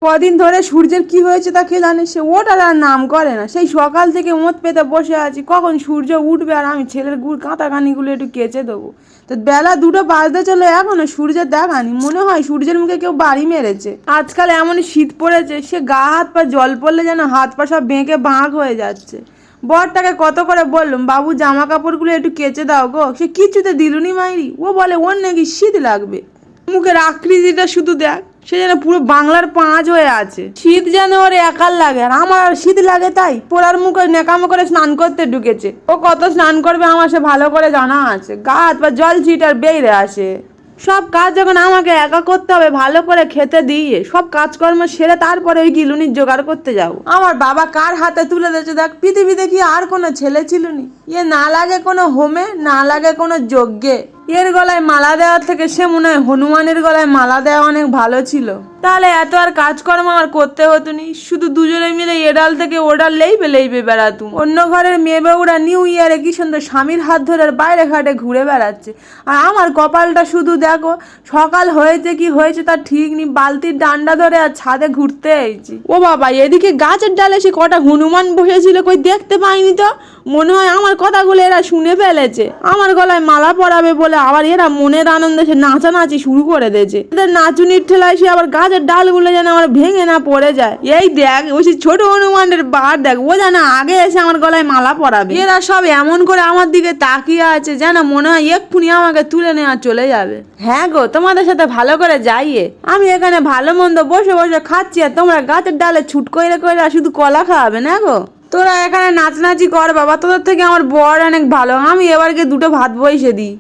কদিন ধরে সূর্যের কি হয়েছে তা কে জানে, সে ওঠার আর নাম করে না। সেই সকাল থেকে ওঁত পেতে বসে আছি, কখন সূর্য উঠবে আর আমি ছেলের কাঁটাকানিগুলো একটু কেচে দেবো। তো বেলা 2টা বাজতে চলে, এখনো সূর্যের দেখানি। মনে হয় সূর্যের মুখে কেউ বাড়ি মেরেছে। আজকাল এমনই শীত পড়েছে, সে গা হাত পা জল পড়লে যেন হাত পা সব বেঁকে বাঁক হয়ে যাচ্ছে। বরটাকে কত করে বললাম, বাবু জামা কাপড়গুলো একটু কেচে দাও গো, সে কিচ্ছুতে দিলুনি মাইরি। ও বলে ওর নাকি শীত লাগবে। মুখের আকৃতিটা শুধু দেখ, সে যেন পুরো বাংলার পাঁচ হয়ে আছে। শীত যেন ওর একার লাগে, আর আমার আর শীত লাগে তাই পোড়ার মুখে নেকামো করে স্নান করতে ঢুকেছে। ও কত স্নান করবে আমার সে ভালো করে জানা আছে। গা হাত পা জল ছিট আর বেরিয়ে আসে। সব কাজ যখন আমাকে একা করতে হবে, ভালো করে খেতে দিয়ে সব কাজকর্ম সেরে তারপরে ওই গিলুনির জোগাড় করতে যাও। আমার বাবা কার হাতে তুলে দিয়েছে দেখ। পৃথিবীতে কি আর কোনো ছেলে ছিলুনি? এ না লাগে কোনো হোমে, না লাগে কোনো যজ্ঞে। এর গলায় মালা দেওয়ার থেকে সে মনে হয় হনুমানের গলায় মালা দেওয়া অনেক ভালো ছিল। তাহলে এত আর কাজকর্ম আমার করতে হতো নি, শুধু দুজনে মিলে এডাল থেকে ওডাল লেইবে লেইবে বেড়াতুম। অন্য ঘরের মেয়ে বউরা নিউ ইয়ারে কি সুন্দর স্বামীর হাত ধরে বাইরে ঘাটে ঘুরে বেড়াচ্ছে, আর আমার কপালটা শুধু দেখো, সকাল হয়েছে কি হয়েছে তার ঠিক নেই, বালতির ডান্ডা ধরে আর ছাদে ঘুরতে এসেছি। ও বাবা, এদিকে গাছের ডালে সে কটা হনুমান বসেছিল, কই দেখতে পাইনি তো। মনে হয় আমার কথাগুলো এরা শুনে ফেলেছে। আমার গলায় মালা পরাবে বলে আবার এরা মনের আনন্দে সে নাচানাচি শুরু করে দিয়েছে। এদের নাচুনির ঠেলায় সে আবার গাছের ডালগুলো যেন আমার ভেঙে না পড়ে যায়। এই দেখ, ওই ছোট হনুমানের বার দেখ, ও যেন আগে এসে আমার গলায় মালা পরাবে। এরা সব এমন করে আমার দিকে তাকিয়ে আছে যেন মনে হয় এক্ষুনি আমাকে তুলে নেওয়া চলে যাবে। হ্যাঁ গো, তোমাদের সাথে ভালো করে যাইয়ে আমি এখানে ভালো মন্দ বসে বসে খাচ্ছি, আর তোমরা গাছের ডালে ছুট কইরা কইরা শুধু কলা খাওয়াবে না গো। তোরা এখানে নাচনাচি কর বাবা, তোদের থেকে আমার বর অনেক ভালো। আমি এবারকে 2টো ভাত বইসে দিই।